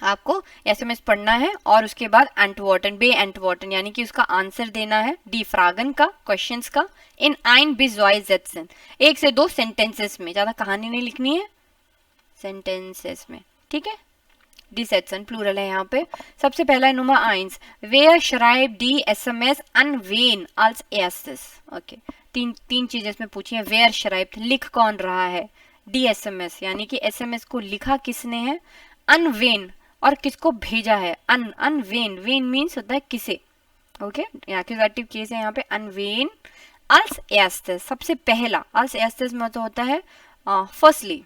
आपको SMS पढ़ना है और उसके बाद एंटवर्टन, बे एंटवर्टन यानी कि उसका आंसर देना है, डी फ्रागन का, क्वेश्चंस का, इन ein bis zwei Sätzen, 1 से 2 सेंटेंसेस में, ज्यादा कहानी नहीं लिखनी है, सेंटेंसेस में, ठीक है। डी सेट्सन प्लूरल है यहाँ पे। सबसे पहला है Nummer 1, wer schreibt die SMS an wen als erstes। Okay, तीन चीजें इसमें पूछी है। wer schreibt लिख कौन रहा है, डी SMS यानी कि SMS को लिखा किसने है, an wen और किसको भेजा है, अन वेन, वेन मीन्स होता है किसे। ओके, एक्यूजेटिव केस है यहाँ पे, अन वेन अल्स एस्टेस, सबसे पहला, अल्स एस्टेस में तो होता है फर्स्टली।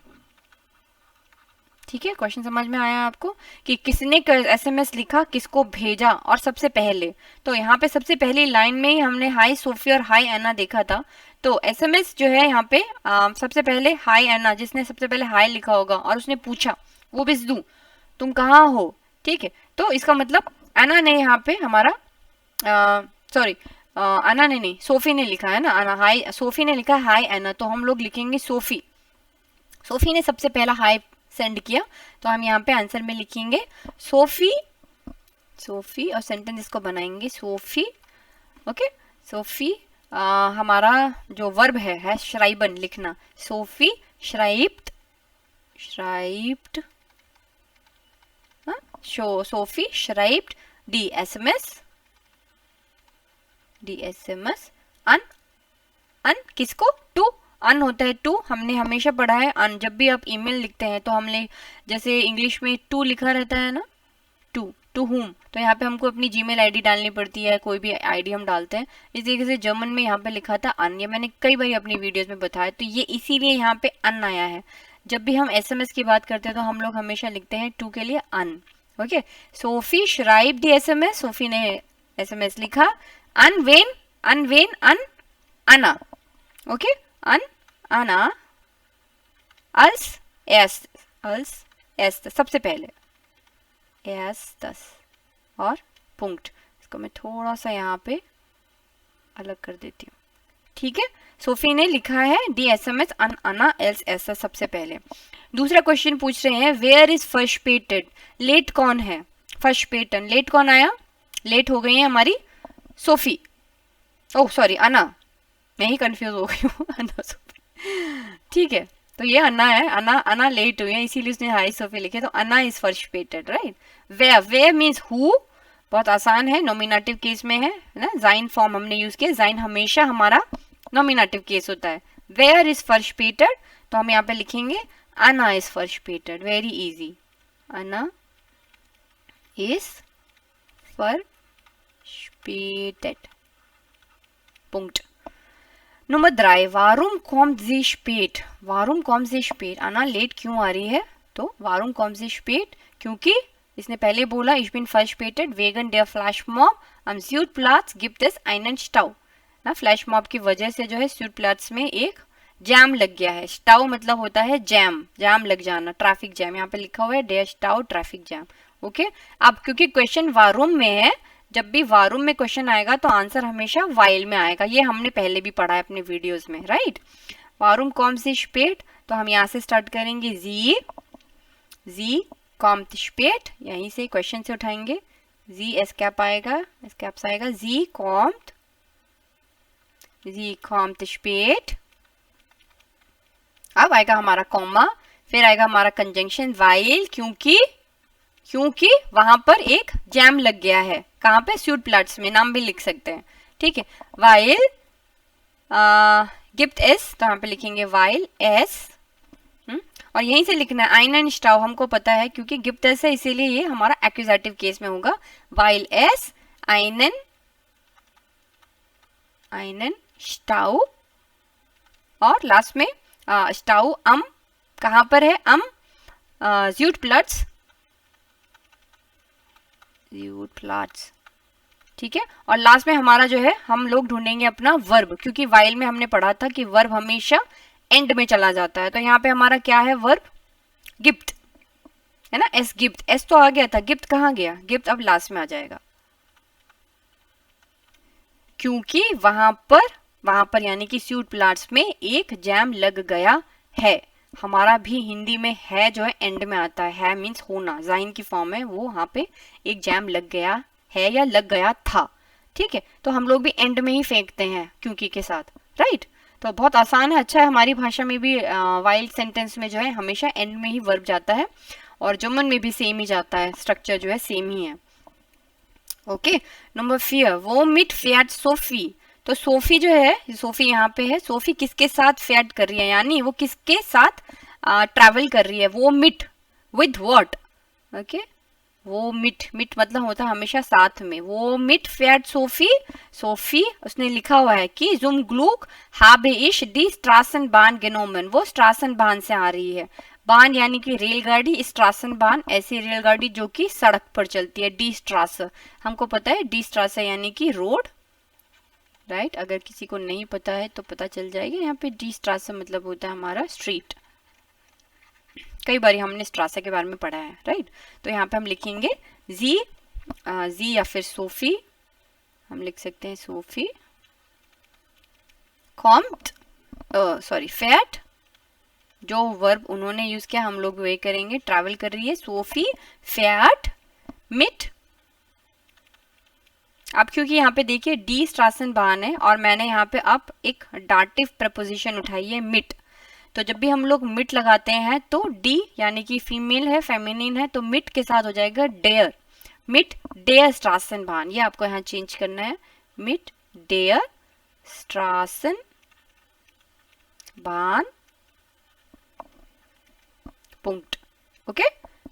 ठीक है, क्वेश्चन समझ में आया आपको कि किसने SMS लिखा, किसको भेजा और सबसे पहले। तो यहाँ पे सबसे पहली लाइन में ही हमने हाई सोफी और हाई एना देखा था। तो SMS जो है यहाँ पे सबसे पहले हाई एना, जिसने सबसे पहले हाई लिखा होगा और उसने पूछा, वो बिजदू तुम कहाँ हो, ठीक है। तो इसका मतलब एना ने यहाँ पे हमारा सॉरी एना ने नहीं, सोफी ने लिखा है ना, हाई सोफी ने लिखा है हाई एना, तो हम लोग लिखेंगे सोफी, सोफी ने सबसे पहला हाई सेंड किया, तो हम यहाँ पे आंसर में लिखेंगे सोफी, सोफी और सेंटेंस इसको बनाएंगे सोफी। ओके, सोफी हमारा जो वर्ब है श्राइबन लिखना, सोफी श्राइब्ड, श्राइब्ड, सोफी श्राइब्ड डी SMS, डी SMS अन, अन किसको, टू, अन होता है टू, हमने हमेशा पढ़ा है अन। जब भी आप ईमेल लिखते हैं तो हमने जैसे इंग्लिश में टू लिखा रहता है ना, टू, टू हुम, तो यहाँ पे हमको अपनी जीमेल आईडी डालनी पड़ती है, कोई भी आईडी हम डालते हैं। इस तरीके से जर्मन में यहाँ पे लिखा था अन, ये मैंने कई बार अपनी वीडियोस में बताया, तो ये इसीलिए यहाँ पे अन आया है। जब भी हम SMS की बात करते हैं तो हम लोग हमेशा लिखते हैं टू के लिए अन। ओके, सोफी श्राइब दी SMS, सोफी ने SMS लिखा, अन वेन, अन वेन अन अना, ओके, अन अना अल्स एस, अल्स एस सबसे पहले एस 10 और पुंक्ट। इसको मैं थोड़ा सा यहाँ पे अलग कर देती हूँ, ठीक है। सोफी ने लिखा है डी SMS अन अना एल्स ऐसा सबसे पहले। दूसरा क्वेश्चन पूछ रहे हैं वेयर इज फर्स्ट पेटेड, लेट कौन है, फर्स्ट पेटन, लेट कौन आया, लेट हो गई है हमारी सोफी, ओह सॉरी अना, मैं ही कंफ्यूज हो गई हूँ अना सोफी, ठीक है। तो ये अना है, अना लेट हुई है इसीलिए उसने हाई सोफी लिखे, तो अना इज फर्स्ट पेटेड, राइट। वे मीन्स हु, बहुत आसान है, नॉमिनेटिव केस में है ना, जाइन फॉर्म हमने यूज किया, जाइन हमेशा हमारा नॉमिनेटिव केस होता है। वेयर इज फर्स्ट पेटेड, तो हम यहाँ पे लिखेंगे अना इज फर्स्ट पेटेड, वेरी इजी, अना is first पेटेड, punkt. Nummer 3, warum kommt sie spät? Warum kommt sie spät? अना लेट क्यों आ रही है? तो warum kommt sie spät? क्योंकि इसने पहले बोला ich bin verspätet wegen der Flashmob am Südplatz gibt es einen Stau. ना फ्लैश मॉब की वजह से जो है स्यूडप्लाट्स में एक जैम लग गया है। स्टाउ मतलब होता है जैम, जैम लग जाना, ट्रैफिक जैम, यहाँ पे लिखा हुआ है डेयर स्टाउ ट्रैफिक जैम, ओके। अब क्योंकि क्वेश्चन वारूम में है, जब भी वारूम में क्वेश्चन आएगा तो आंसर हमेशा वाइल में आएगा, ये हमने पहले भी पढ़ा है अपने वीडियोस में, राइट। वारूम कॉम से स्पेट, तो हम यहाँ से स्टार्ट करेंगे जी कॉम्ट स्पेट, यहीं से क्वेश्चन से उठाएंगे, जी एस्कैप आएगा, एस्कैप्स आएगा, जी कॉम्ट स्पेट, अब आएगा हमारा कॉमा, फिर आएगा हमारा कंजंक्शन वाइल, क्योंकि वहां पर एक जैम लग गया है, कहाँ पे, स्यूडप्लाट्स में, नाम भी लिख सकते हैं, ठीक है। वाइल गिफ्ट एस, तो यहाँ पे लिखेंगे वाइल एस, और यहीं से लिखना है आइनन स्टाउ, हमको पता है क्योंकि गिफ्ट एस है इसीलिए ये हमारा एक्यूजेटिव केस में होगा, वाइल एस आइनन स्टाउ, और लास्ट में स्टाउ कहाँ पर है, ज़्यूडप्लाट्स, ठीक है। और लास्ट में हमारा जो है हम लोग ढूंढेंगे अपना वर्ब, क्योंकि वाइल में हमने पढ़ा था कि वर्ब हमेशा एंड में चला जाता है, तो यहाँ पे हमारा क्या है वर्ब, गिफ्ट है ना, एस गिफ्ट, एस तो आ गया था, गिफ्ट कहाँ गया, गिफ्ट अब लास्ट में आ जाएगा, क्योंकि वहां पर यानी कि स्यूडप्लाट्स में एक जैम लग गया है, हमारा भी हिंदी में है जो है एंड में आता है मीन्स होना, जाइन की फॉर्म है, वो वहां पे एक जैम लग गया है या लग गया था, ठीक है। तो हम लोग भी एंड में ही फेंकते हैं क्योंकि के साथ, राइट। तो बहुत आसान है, अच्छा है, हमारी भाषा में भी वाइल्ड सेंटेंस में जो है हमेशा एंड में ही वर्ब जाता है, और जर्मन में भी सेम ही जाता है, स्ट्रक्चर जो है सेम ही है, ओके। नंबर 4, वो मिट फैट सोफी, तो सोफी जो है, सोफी यहाँ पे है, सोफी किसके साथ फैट कर रही है, यानी वो किसके साथ ट्रैवल कर रही है, वो मिट विद व्हाट, ओके, वो मिट मतलब होता है हमेशा साथ में, वो मिट फैट सोफी उसने लिखा हुआ है कि जुम Glueck habe ich die Straßenbahn genommen, वो स्ट्रासनबान से आ रही है, बान यानी कि रेलगाड़ी, स्ट्रासनबान ऐसी रेलगाड़ी जो कि सड़क पर चलती है, डी स्ट्रास, हमको पता है डी स्ट्रास यानी कि रोड, राइट। अगर किसी को नहीं पता है तो पता चल जाएगा, यहाँ पे डी स्ट्रास मतलब होता है हमारा स्ट्रीट, कई बार हमने स्ट्रासा के बारे में पढ़ा है, राइट। तो यहाँ पे हम लिखेंगे जी या फिर सोफी, हम लिख सकते हैं सोफी कॉम्ट फैट, जो वर्ब उन्होंने यूज किया हम लोग वही करेंगे, ट्रैवल कर रही है, सोफी फैट मिट। अब क्योंकि यहाँ पे देखिए डी स्ट्रासनबान है और मैंने यहाँ पे अब एक डाटिव प्रपोजिशन उठाई है मिट, तो जब भी हम लोग मिट लगाते हैं तो डी यानी कि फीमेल है, फेमिनिन है, तो मिट के साथ हो जाएगा डेयर, मिट डेयर स्ट्रासनबान, ये आपको यहाँ चेंज करना है, मिट डेयर स्ट्रासनबान, पुंक्ट, ओके।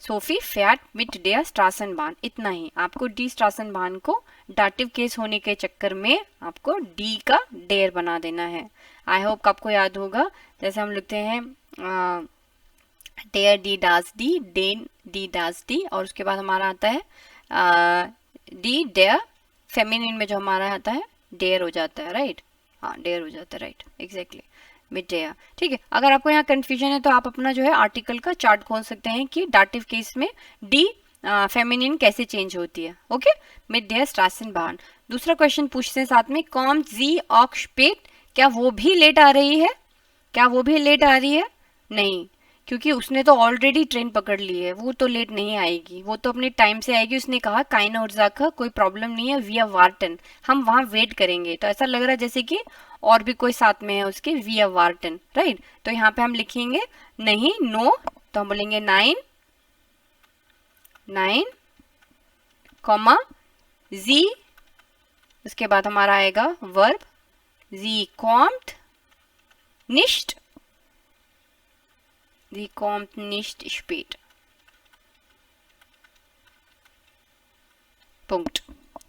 सोफी फैट मिट डेयर स्ट्रासनबान, इतना ही, आपको डी स्ट्रासनबान को डाटिव केस होने के चक्कर में आपको डी का डेयर बना देना है। आई होप आपको याद होगा, जैसे हम लिखते हैं डेयर डी डास डी, डेन डी डास डी, और उसके बाद हमारा आता है डी डेयर, फेमिनिन में जो हमारा आता है डेयर हो जाता है, राइट, हाँ डेयर हो जाता है, राइट, एग्जैक्टली मिड डेयर, ठीक है। अगर आपको यहाँ कंफ्यूजन है तो आप अपना जो है आर्टिकल का चार्ट खोल सकते हैं कि डाटिव केस में डी फेमिनिन कैसे चेंज होती है। ओके, मिट देयर स्ट्रासन बाहन। दूसरा क्वेश्चन पूछते हैं साथ में, कॉम जी ऑक स्पेट, क्या वो भी लेट आ रही है? क्या वो भी लेट आ रही है? नहीं, क्योंकि उसने तो ऑलरेडी ट्रेन पकड़ ली है, वो तो लेट नहीं आएगी, वो तो अपने टाइम से आएगी। उसने कहा काइना उर्जा का कोई प्रॉब्लम नहीं है, विया वार्टन, हम वहां वेट करेंगे। तो ऐसा लग रहा है जैसे कि और भी कोई साथ में है उसके, विया वार्टन, राइट। तो यहाँ पे हम लिखेंगे नहीं, नो, तो हम बोलेंगे 9 कॉमा जी, उसके बाद हमारा आएगा वर्ब, जी कॉम्ट निश्ट, जी कॉम्ट निश्ट स्पेट, पुंक्ट।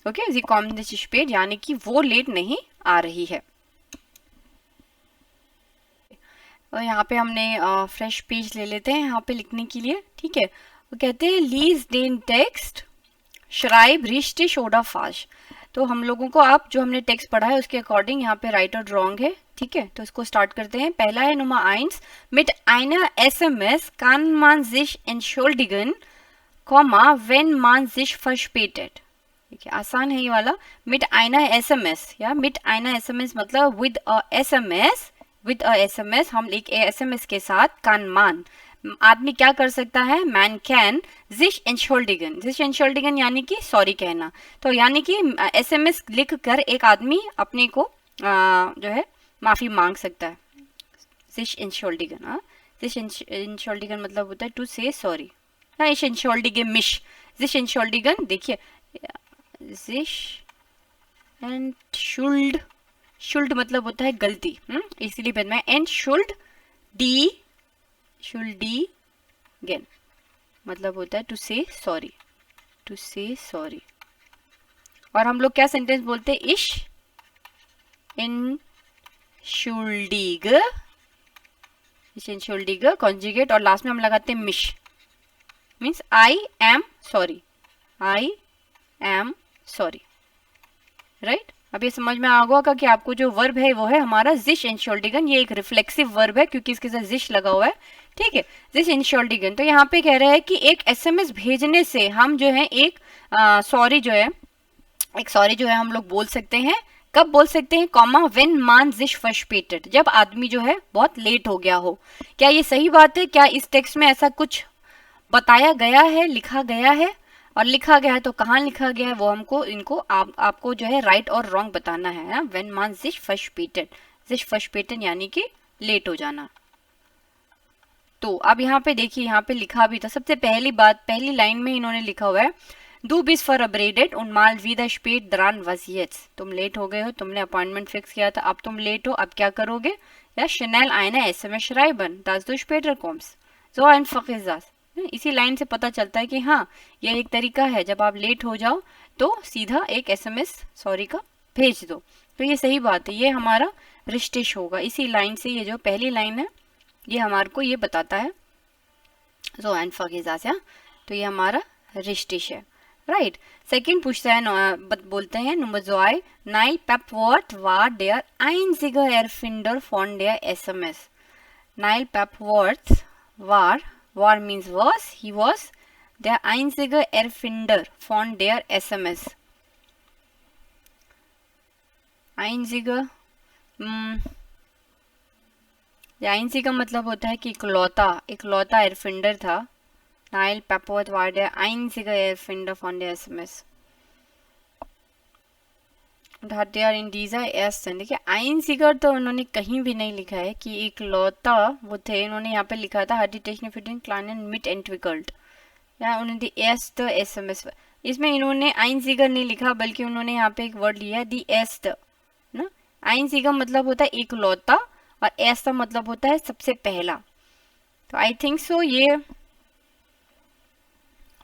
ओके, जी कॉम्ट निश्ट स्पेट, यानी कि वो लेट नहीं आ रही है। और यहाँ पे हमने फ्रेश पेज ले लेते हैं यहाँ पे लिखने के लिए, ठीक है। वो कहते हैं लीज डेन टेक्स्ट श्राइब रिश्ते शोडा फाश। तो हम लोगों को आप जो हमने टेक्स्ट पढ़ा है उसके अकॉर्डिंग यहाँ पे राइट और रॉन्ग है, ठीक है। तो इसको स्टार्ट करते हैं। पहला है Nummer 1, mit einer SMS kann man sich entschuldigen, wenn man sich verspätet। ठीक है, आसान है ये वाला। mit einer SMS या mit einer SMS मतलब with a SMS, with a SMS, हम एक SMS के साथ kann man, आदमी क्या कर सकता है, man can sich entschuldigen, sich entschuldigen यानी कि सॉरी कहना। तो यानी कि SMS लिख कर एक आदमी अपने को जो है माफी मांग सकता है। sich entschuldigen, sich entschuldigen मतलब होता है टू से sorry. ich entschuldige mich, sich entschuldigen, देखिए sich entschuld, शुल्ड मतलब होता है गलती, इसलिए बाद में एंड शुल्डिगेन मतलब होता है टू से सॉरी, टू से सॉरी। और हम लोग क्या सेंटेंस बोलते हैं, इश इनशुल्डिग कॉन्जुगेट, और लास्ट में हम लगाते हैं मिश, means I am sorry, I am sorry, right. अब ये समझ में आ गया कि आपको जो वर्ब है वो है हमारा जिश एनशोल्डिगन, ये एक रिफ्लेक्सिव वर्ब है क्योंकि इसके साथ जिश लगा हुआ है, ठीक है, जिश एनशोल्डिगन। तो यहाँ पे कह रहा है कि एक एसएमएस भेजने से हम जो है एक सॉरी जो है, एक सॉरी जो है हम लोग बोल सकते हैं। कब बोल सकते हैं, कॉमा व्हेन मान जिश फर्स्पेटेड, जब आदमी जो है बहुत लेट हो गया हो। क्या ये सही बात है? क्या इस टेक्स्ट में ऐसा कुछ बताया गया है, लिखा गया है? और लिखा गया है तो कहाँ लिखा गया है वो हमको इनको आपको जो है राइट और रॉन्ग बताना है। व्हेन मान जिश फर्स्पेटेड यानी कि लेट हो जाना। तो अब यहाँ पे देखिए, यहाँ पे लिखा भी था सबसे पहली बात, पहली लाइन में इन्होंने लिखा हुआ है Du bist verabredet und mal wieder spät dran, was jetzt? तुम लेट हो गए हो, तुमने अपॉइंटमेंट फिक्स किया था, अब तुम लेट हो, अब क्या करोगे? या schnell eine SMS schreiben, dass du später kommst. So einfach ist das. इसी लाइन से पता चलता है कि हाँ, यह एक तरीका है, जब आप लेट हो जाओ तो सीधा एक SMS सॉरी का भेज दो। तो ये सही बात है, ये हमारा रिश्तेश होगा। इसी लाइन से ये जो पहली लाइन है ये हमारे को ये बताता है। So einfach ist das, या तो ये हमारा रिश्तेश है, राइट। सेकंड पूछता है, बोलते हैं Nummer 2, Neil Papworth war der einzige Erfinder von der SMS. Neil Papworth war means was, he was der einzige Erfinder von der SMS. einzige einzige मतलब होता है कि इकलौता एरफिंडर था। Neil Papworth war der einzige Erfinder von der SMS. Und hat der in dieser ersten, देखिए einziger तो उन्होंने कहीं भी नहीं लिखा है कि इकलौता वो थे, इन्होंने यहाँ पे लिखा था hat die Technik für den kleinen mitentwickelt, या उन्होंने die erste SMS, इसमें इन्होंने einziger नहीं लिखा बल्कि उन्होंने यहाँ पे एक वर्ड लिया die erste ना। einziger मतलब होता है इकलौता और erste मतलब होता है सबसे पहला। तो आई थिंक सो ये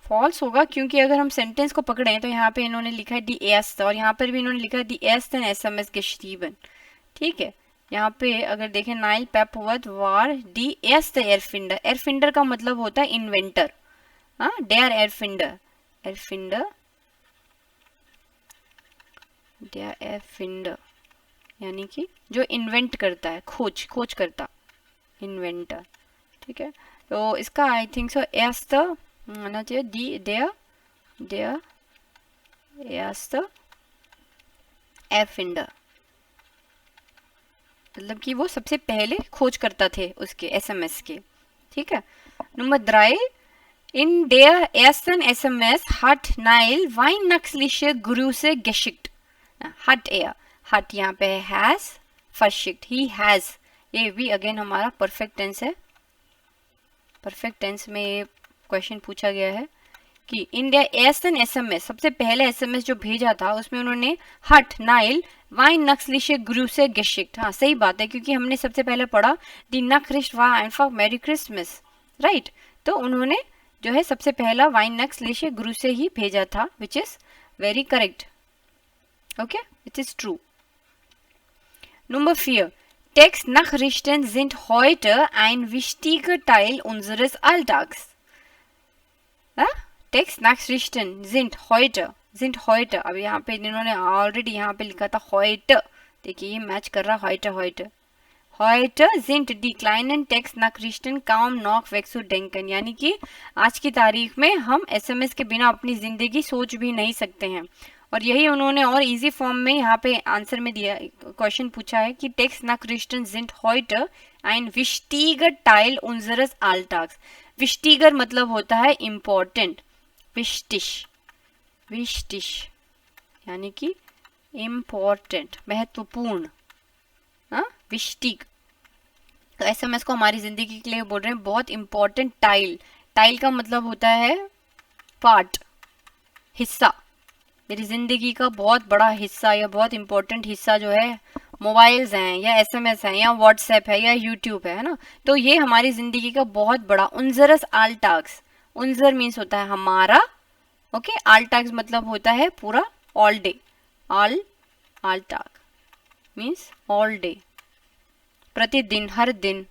फॉल्स होगा, क्योंकि अगर हम सेंटेंस को पकड़ें तो यहाँ पे इन्होंने लिखा है डी एस्ट और यहाँ पर भी इन्होंने लिखा है डी एस्ट एन SMS geschrieben, ठीक है। यहाँ पे अगर देखें नाइल पेपवर्थ वार डी एस्ट एरफिंडर, एरफिंडर का मतलब होता है इन्वेंटर, हाँ, डेयर एरफिंडर यानी कि जो इन्वेंट करता है, खोज करता, इन्वेंटर, ठीक है। तो इसका आई थिंक सो एस्ट आना चाहिए दी देयर der erste Erfinder, मतलब कि वो सबसे पहले खोज करता थे उसके एसएमएस के, ठीक है। Number 3, in der ersten SMS hat Neil Weihnachtsliche Grüße geschickt, hat er, hat यहाँ पे है has verschickt, he has, ये भी अगेन हमारा परफेक्ट टेंस है, परफेक्ट टेंस में ये क्वेश्चन पूछा गया है कि इन द एर्स्टन एसएमएस, सबसे पहले एसएमएस जो भेजा था उसमें उन्होंने हट नाइल वाइनक्सलिशे ग्रूसे गेशिक्ट, हाँ सही बात है, क्योंकि हमने सबसे पहले पढ़ा दी नक्रिस्ट वा एनफॉक मैरी क्रिसमस, राइट। तो उन्होंने जो है सबसे पहला वाइनक्सलिशे ग्रूसे ही भेजा था, which is very correct, okay, it is true. Number 4, Textnachrichten sind heute ein wichtiger Teil unseres Alltags. Textnachrichten sind heute, अब यहाँ पे इन्होंने ऑलरेडी यहाँ पे लिखा था heute, देखिए ये मैच कर रहा heute sind die kleinen Textnachrichten kaum noch wegzudenken, यानी कि आज की तारीख में हम एसएमएस के बिना अपनी जिंदगी सोच भी नहीं सकते हैं। और यही उन्होंने और इजी फॉर्म में यहाँ पे आंसर में दिया, क्वेश्चन पूछा है कि Textnachrichten sind heute ein wichtiger Teil unseres Alltags। विस्टिगर मतलब होता है इम्पोर्टेंट, विस्टिश यानी कि इम्पोर्टेंट, महत्वपूर्ण, विस्टिग। तो एसएमएस को हमारी जिंदगी के लिए बोल रहे हैं बहुत इंपॉर्टेंट टाइल का मतलब होता है पार्ट, हिस्सा, मेरी जिंदगी का बहुत बड़ा हिस्सा या बहुत इंपॉर्टेंट हिस्सा जो है मोबाइल्स हैं या एसएमएस हैं या व्हाट्सएप है या यूट्यूब है ना, तो ये हमारी जिंदगी का बहुत बड़ा उनजरस आल्टाक्स, उनजर मीन्स होता है हमारा, ओके, आल्टाक्स मतलब होता है पूरा, ऑल डे, आल्टाक मीन्स ऑल डे, प्रतिदिन, हर दिन,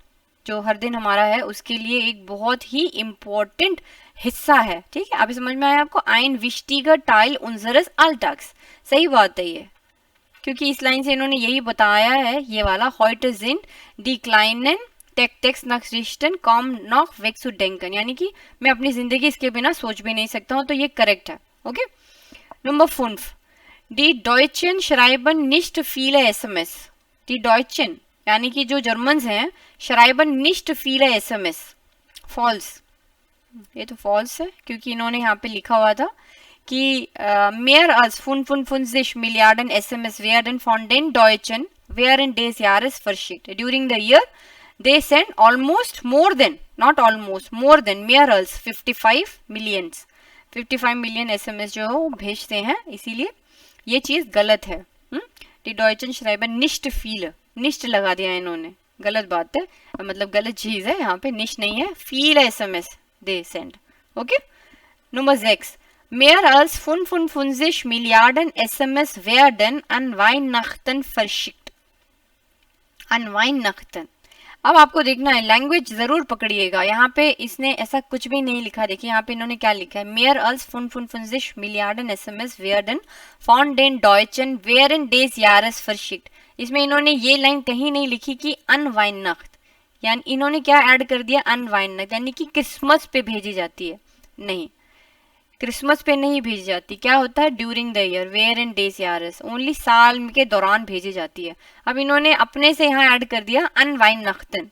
जो हर दिन हमारा है उसके लिए एक बहुत ही इम्पोर्टेंट हिस्सा है, ठीक है। अभी समझ में आया आपको, आइन विस्टिगर टाइल उनजरस आल्टाक्स, सही बात है ये, क्योंकि इस लाइन से इन्होंने यही बताया है, ये वाला heute sind die kleinen Textnachrichten kaum noch wegzudenken, यानी कि मैं अपनी जिंदगी इसके बिना सोच भी नहीं सकता हूँ, तो ये करेक्ट है, okay. Number 5, die Deutschen schreiben nicht viele SMS, die Deutschen यानी कि जो जर्मन्स हैं, schreiben nicht viele SMS, फॉल्स, ये तो फॉल्स है, क्योंकि इन्होंने यहाँ पे लिखा हुआ था कि mehr als 55 Milliarden SMS werden von den Deutschen während des Jahres verschickt. During the year, they send almost more than, not almost, more than, mehr als 55 million SMS जो वो भेजते हैं, इसीलिए ये चीज गलत है। Die Deutschen schreiben nicht viele, nicht लगा दिया इन्होंने, गलत बात है, मतलब गलत चीज है, यहाँ पे nicht नहीं है, viele SMS they send, okay? Nummer 6, mehr als 55 Milliarden SMS werden an Weihnachten verschickt, an Weihnachten। अब आपको देखना है, लैंग्वेज जरूर पकड़िएगा, यहाँ पे इसने ऐसा कुछ भी नहीं लिखा, देखिए यहाँ पे इन्होंने क्या लिखा है, mehr als 55 Milliarden SMS werden von den Deutschen während des Jahres verschickt। इसमें इन्होंने ये लाइन कहीं नहीं लिखी कि an Weihnacht, यानी इन्होंने क्या ऐड कर दिया, an Weihnacht, यानी कि क्रिसमस पे भेजी जाती है, नहीं, क्रिसमस पे नहीं भेजी जाती, क्या होता है, ड्यूरिंग द ईयर, वेयर एंड डेज यारस, ओनली साल के दौरान भेजी जाती है। अब इन्होंने अपने से यहाँ ऐड कर दिया अनवाइनख्तन,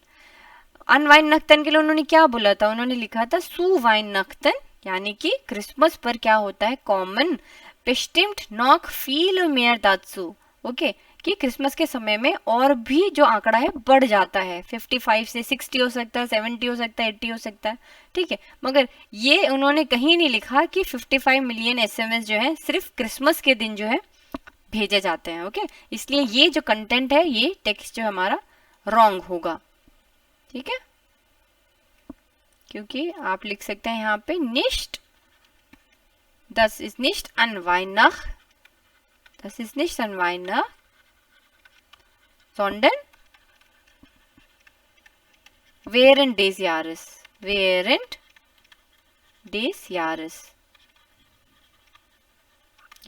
अनवाइनख्तन के लिए उन्होंने क्या बोला था, उन्होंने लिखा था सुवाइनख्तन, यानी कि क्रिसमस पर क्या होता है, common bestimmt noch viel mehr dazu, okay, कि क्रिसमस के समय में और भी जो आंकड़ा है बढ़ जाता है, 55 से 60 हो सकता है, 70 हो सकता है, 80 हो सकता है, ठीक है, मगर ये उन्होंने कहीं नहीं लिखा कि 55 मिलियन एसएमएस जो है सिर्फ क्रिसमस के दिन जो है भेजे जाते हैं, ओके, इसलिए ये जो कंटेंट है, ये टेक्स्ट जो हमारा रॉन्ग होगा, ठीक है, क्योंकि आप लिख सकते हैं यहाँ पे nicht, das ist nicht an Weihnacht, das ist nicht an Weihnacht, sondern während des Jahres, während des Jahres,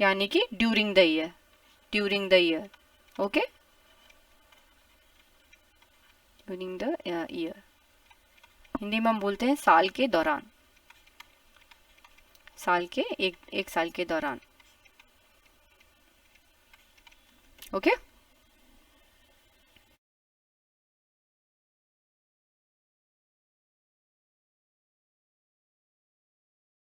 यानी कि during the year, during the year, okay, during the year, Hindi में हम बोलते हैं साल के दौरान, साल के एक साल के दौरान। ओके